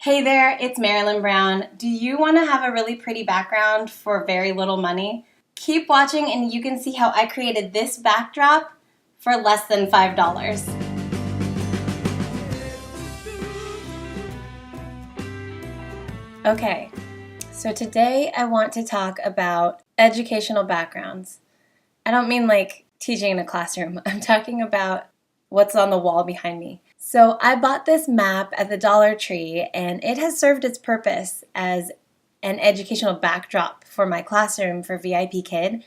Hey there, it's Marilyn Brown. Do you want to have a really pretty background for very little money? Keep watching and you can see how I created this backdrop for less than $5. Okay, so today I want to talk about educational backgrounds. I don't mean like teaching in a classroom. I'm talking about what's on the wall behind me. So I bought this map at the Dollar Tree and it has served its purpose as an educational backdrop for my classroom for VIPKid,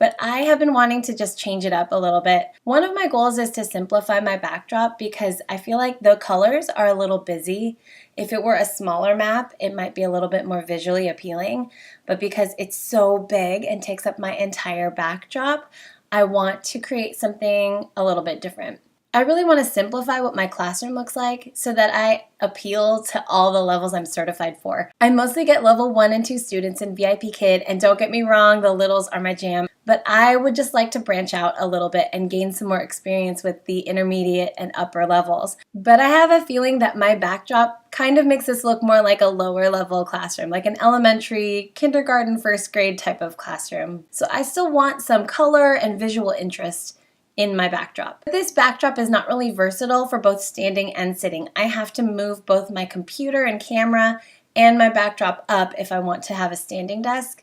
but I have been wanting to just change it up a little bit. One of my goals is to simplify my backdrop because I feel like the colors are a little busy. If it were a smaller map, it might be a little bit more visually appealing, but because it's so big and takes up my entire backdrop, I want to create something a little bit different. I really want to simplify what my classroom looks like so that I appeal to all the levels I'm certified for. I mostly get level 1 and 2 students in VIPKid, and don't get me wrong, the littles are my jam, but I would just like to branch out a little bit and gain some more experience with the intermediate and upper levels. But I have a feeling that my backdrop kind of makes this look more like a lower level classroom, like an elementary, kindergarten, first grade type of classroom. So I still want some color and visual interest in my backdrop. This backdrop is not really versatile for both standing and sitting. I have to move both my computer and camera and my backdrop up if I want to have a standing desk,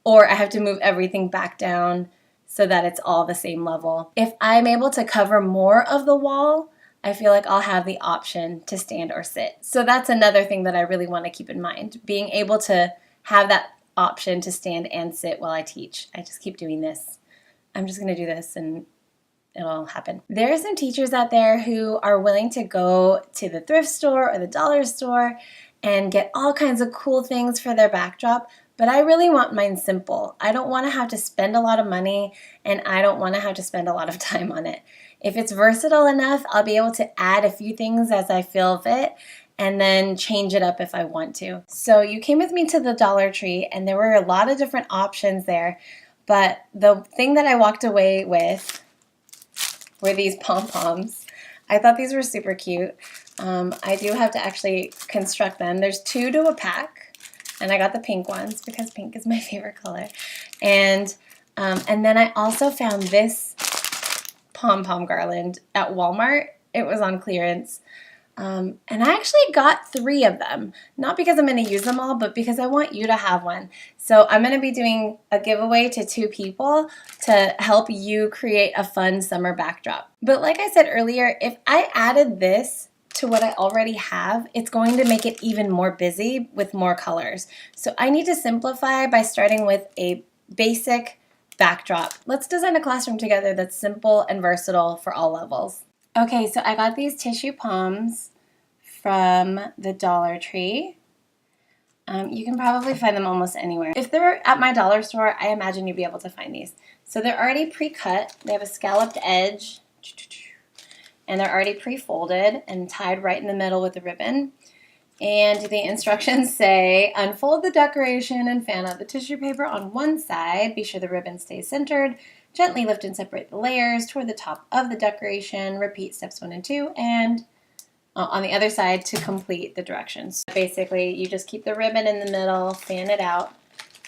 or I have to move everything back down so that it's all the same level. If I'm able to cover more of the wall, I feel like I'll have the option to stand or sit. So that's another thing that I really want to keep in mind, being able to have that option to stand and sit while I teach. I just keep doing this. I'm just going to do this and it'll happen. There are some teachers out there who are willing to go to the thrift store or the dollar store and get all kinds of cool things for their backdrop, but I really want mine simple. I don't want to have to spend a lot of money, and I don't want to have to spend a lot of time on it. If it's versatile enough, I'll be able to add a few things as I feel fit and then change it up if I want to. So you came with me to the Dollar Tree and there were a lot of different options there, but the thing that I walked away with were these pom-poms. I thought these were super cute. I do have to actually construct them. There's 2 to a pack, and I got the pink ones because pink is my favorite color. And then I also found this pom-pom garland at Walmart. It was on clearance. And I actually got 3 of them, not because I'm going to use them all, but because I want you to have one. So I'm going to be doing a giveaway to 2 people to help you create a fun summer backdrop. But like I said earlier, if I added this to what I already have, it's going to make it even more busy with more colors. So I need to simplify by starting with a basic backdrop. Let's design a classroom together that's simple and versatile for all levels. Okay, so I got these tissue Poms from the Dollar Tree. You can probably find them almost anywhere. If they're at my dollar store, I imagine you'll be able to find these. So they're already pre-cut. They have a scalloped edge, and they're already pre-folded and tied right in the middle with a ribbon. And the instructions say, unfold the decoration and fan out the tissue paper on one side. Be sure the ribbon stays centered. Gently lift and separate the layers toward the top of the decoration. Repeat steps 1 and 2, and on the other side to complete the directions. Basically, you just keep the ribbon in the middle, fan it out,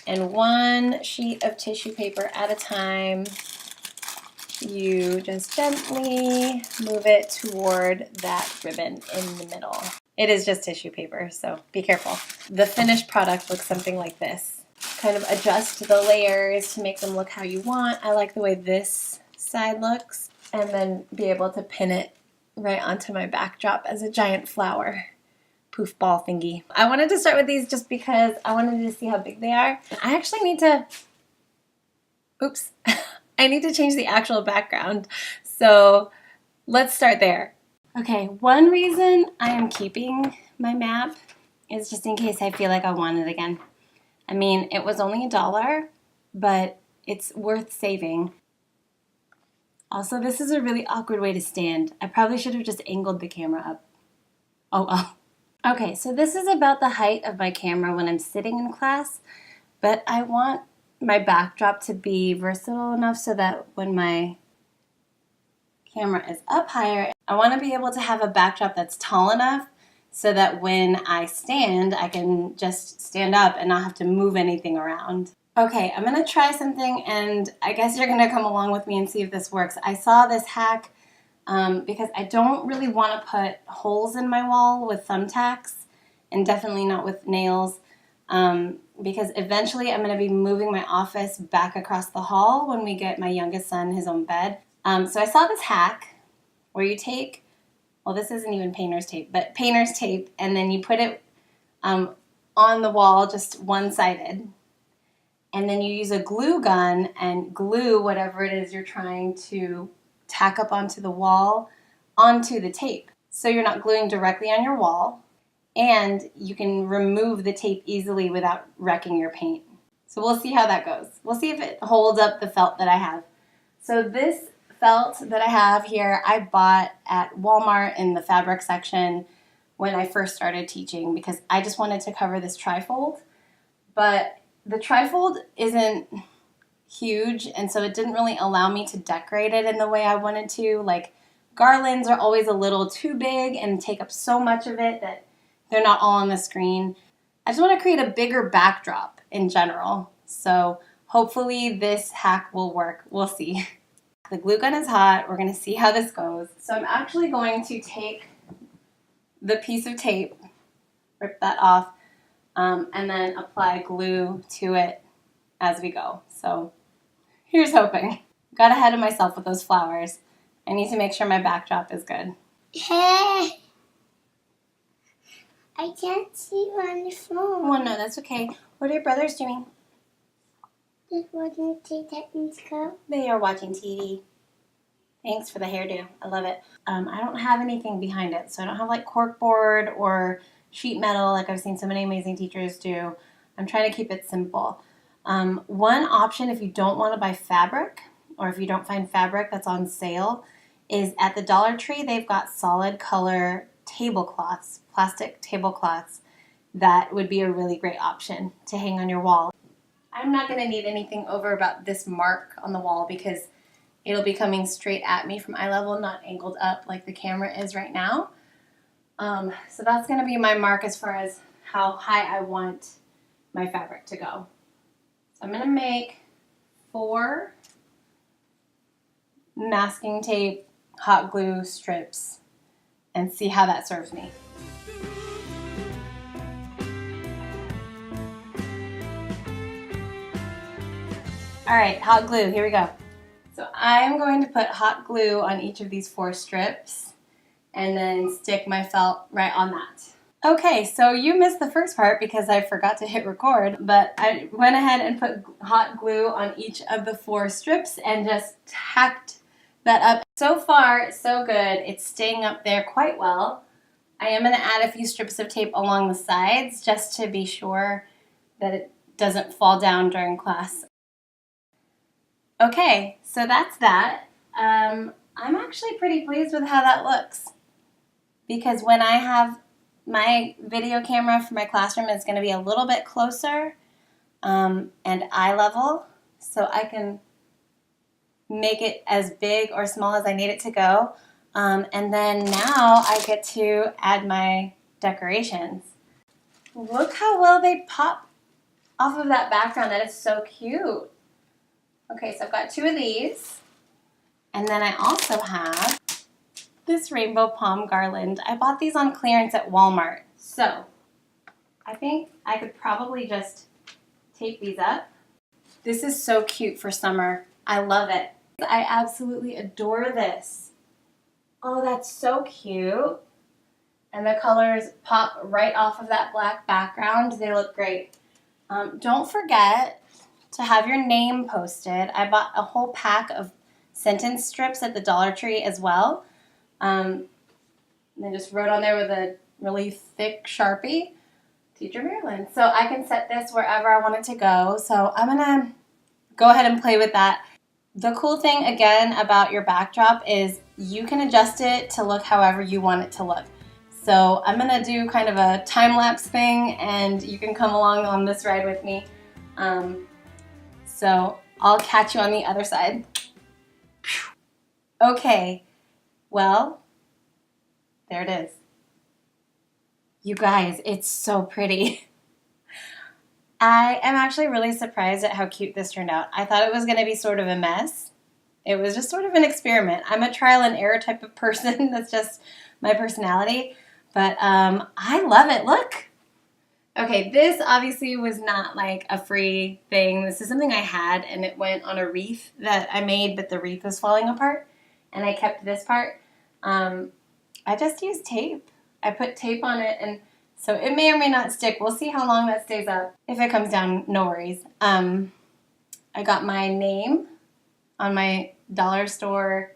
and 1 sheet of tissue paper at a time, you just gently move it toward that ribbon in the middle. It is just tissue paper, so be careful. The finished product looks something like this. Kind of adjust the layers to make them look how you want. I like the way this side looks, and then be able to pin it right onto my backdrop as a giant flower poof ball thingy. I wanted to start with these just because I wanted to see how big they are. I actually need to, oops, I need to change the actual background. So let's start there. Okay, one reason I am keeping my map is just in case I feel like I want it again. I mean, it was only $1, but it's worth saving. Also, this is a really awkward way to stand. I probably should have just angled the camera up. Oh well. Okay, so this is about the height of my camera when I'm sitting in class, but I want my backdrop to be versatile enough so that when my camera is up higher, I want to be able to have a backdrop that's tall enough so that when I stand, I can just stand up and not have to move anything around. Okay, I'm gonna try something, and I guess you're gonna come along with me and see if this works. I saw this hack because I don't really want to put holes in my wall with thumbtacks, and definitely not with nails, because eventually I'm going to be moving my office back across the hall when we get my youngest son his own bed. So I saw this hack where you take, well, this isn't even painter's tape, but painter's tape, and then you put it on the wall just one-sided, and then you use a glue gun and glue whatever it is you're trying to tack up onto the wall onto the tape. So you're not gluing directly on your wall, and you can remove the tape easily without wrecking your paint. So we'll see how that goes. We'll see if it holds up the felt that I have. So this felt that I have here, I bought at Walmart in the fabric section when I first started teaching because I just wanted to cover this trifold. But the trifold isn't huge, and so it didn't really allow me to decorate it in the way I wanted to. Like, garlands are always a little too big and take up so much of it that they're not all on the screen. I just want to create a bigger backdrop in general, so hopefully this hack will work. We'll see. The glue gun is hot. We're going to see how this goes. So I'm actually going to take the piece of tape, rip that off, and then apply glue to it as we go. So here's hoping. Got ahead of myself with those flowers. I need to make sure my backdrop is good. Hey, I can't see you on the phone. Oh no, that's okay. What are your brothers doing? Just watching Titans go. They are watching TV. Thanks for the hairdo. I love it. I don't have anything behind it, so I don't have like corkboard or sheet metal like I've seen so many amazing teachers do. I'm trying to keep it simple. One option if you don't want to buy fabric, or if you don't find fabric that's on sale, is at the Dollar Tree they've got solid color tablecloths, plastic tablecloths, that would be a really great option to hang on your wall. I'm not going to need anything over about this mark on the wall because it'll be coming straight at me from eye level, not angled up like the camera is right now. So that's going to be my mark as far as how high I want my fabric to go. So I'm going to make 4 masking tape hot glue strips and see how that serves me. All right, hot glue, here we go. So I'm going to put hot glue on each of these 4 strips and then stick my felt right on that. Okay, so you missed the first part because I forgot to hit record, but I went ahead and put hot glue on each of the 4 strips and just tacked that up. So far, so good. It's staying up there quite well. I am going to add a few strips of tape along the sides just to be sure that it doesn't fall down during class. Okay, so that's that. I'm actually pretty pleased with how that looks because when I have my video camera for my classroom is going to be a little bit closer and eye level, so I can make it as big or small as I need it to go. And then now I get to add my decorations. Look how well they pop off of that background. That is so cute. Okay, so I've got 2 of these. And then I also have this rainbow pom garland. I bought these on clearance at Walmart. So I think I could probably just tape these up. This is so cute for summer. I love it. I absolutely adore this. Oh, that's so cute. And the colors pop right off of that black background. They look great. Don't forget to have your name posted. I bought a whole pack of sentence strips at the Dollar Tree as well. And then just wrote on there with a really thick Sharpie, Teacher Marilyn. So I can set this wherever I want it to go. So I'm gonna go ahead and play with that. The cool thing again about your backdrop is you can adjust it to look however you want it to look. So I'm gonna do kind of a time-lapse thing and you can come along on this ride with me. So I'll catch you on the other side. Okay, well, there it is. You guys, it's so pretty. I am actually really surprised at how cute this turned out. I thought it was going to be sort of a mess. It was just sort of an experiment. I'm a trial and error type of person. That's just my personality. But I love it. Look. Okay, this obviously was not like a free thing. This is something I had, and it went on a wreath that I made, but the wreath was falling apart, and I kept this part. I just used tape. I put tape on it, and so it may or may not stick. We'll see how long that stays up. If it comes down, no worries. I got my name on my dollar store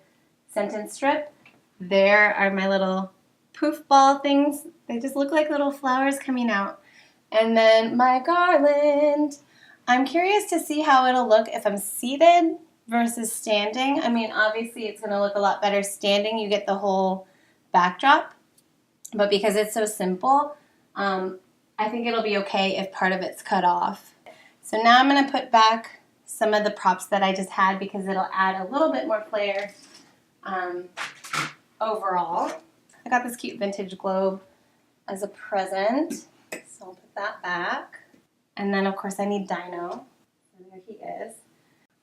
sentence strip. There are my little poof ball things. They just look like little flowers coming out. And then my garland. I'm curious to see how it'll look if I'm seated versus standing. I mean, obviously it's going to look a lot better standing. You get the whole backdrop. But because it's so simple, I think it'll be okay if part of it's cut off. So now I'm going to put back some of the props that I just had because it'll add a little bit more flair overall. I got this cute vintage globe as a present. So I'll put that back. And then, of course, I need Dino. There he is.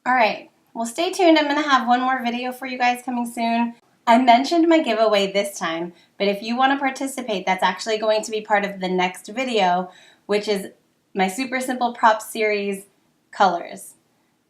All right. Well, stay tuned. I'm going to have one more video for you guys coming soon. I mentioned my giveaway this time, but if you want to participate, that's actually going to be part of the next video, which is my Super Simple Props series colors.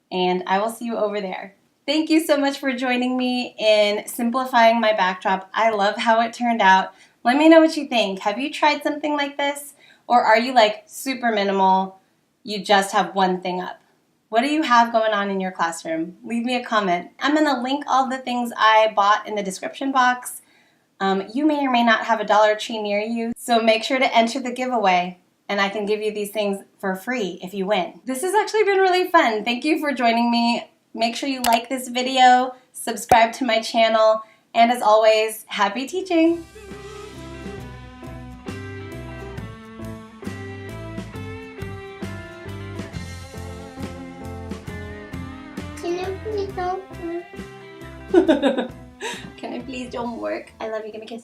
And I will see you over there. Thank you so much for joining me in simplifying my backdrop. I love how it turned out. Let me know what you think. Have you tried something like this? Or are you like super minimal, you just have one thing up? What do you have going on in your classroom? Leave me a comment. I'm going to link all the things I bought in the description box. You may or may not have a Dollar Tree near you, so make sure to enter the giveaway and I can give you these things for free if you win. This has actually been really fun. Thank you for joining me. Make sure you like this video, subscribe to my channel, and as always, happy teaching! Can you please don't work? Can I please don't work? I love you. Give me a kiss.